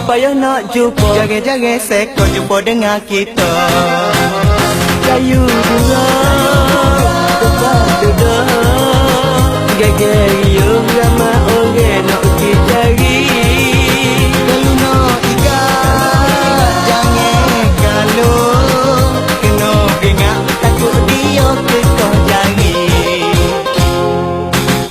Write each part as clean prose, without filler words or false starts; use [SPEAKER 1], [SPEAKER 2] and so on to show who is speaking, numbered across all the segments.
[SPEAKER 1] Payah nak jumpa, jaga-jaga sekor jumpa dengan kita. Kayu bunga tempat duduk, gaya-gaya ramai orang nak pergi cari. Kalau nak ikat, jangan kalau kena ingat takut dia tekah jari.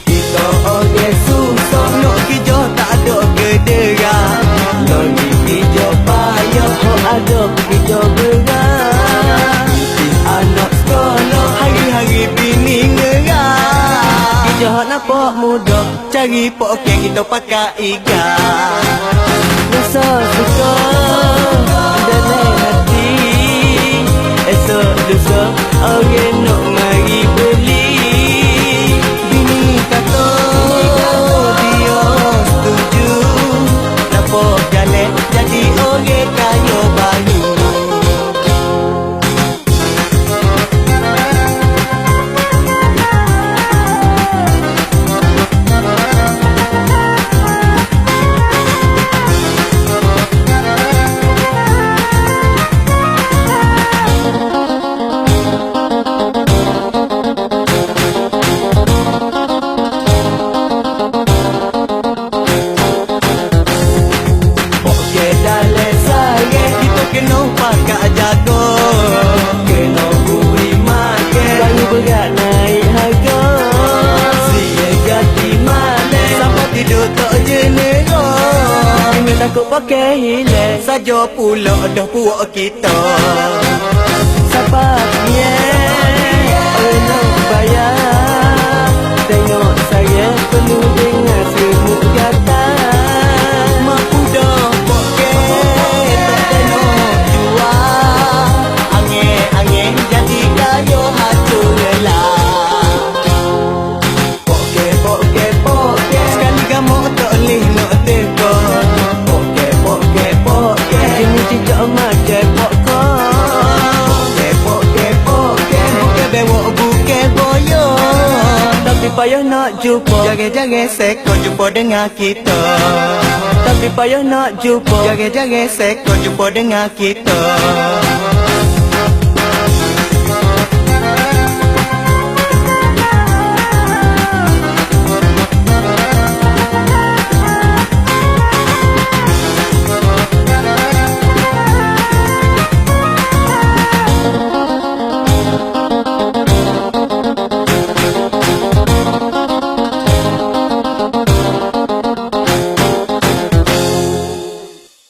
[SPEAKER 1] Kita orang susah nak kerja tak ada kederaan. Noni hijau payah, oh ada hijau berat. Anak sekolah, hari-hari bini ngerah. Hijau nampak muda, cari poken kita pakai ikan. Rasa suka dalam hati, esok lusa orang nak mari beli. Bini kata dia setuju, nampak jalan jadi orang kaya baru. Kena pakai jago, kena buri makan, balik berat naik harga. Siaga di mana, sampai tidur tak jenera. Kena takut pakai hilang, saja pula dah puak kita. Sapatnya, orang nak bayar. Tengok saya penuh dengan semut gata. Mampu dah pakai, tak tengok jual. Angin-angin jadi kayu hancur lelah. Poke, sekali kamu tak boleh nak teka. Poke, jenis cicak macam popcorn. Poke, bewok bukan boyo. Tapi payah nak jumpa, jaga-jaga sekor jumpa dengan kita. Tapi payah nak jumpa, jaga-jaga sekor jumpa dengan kita.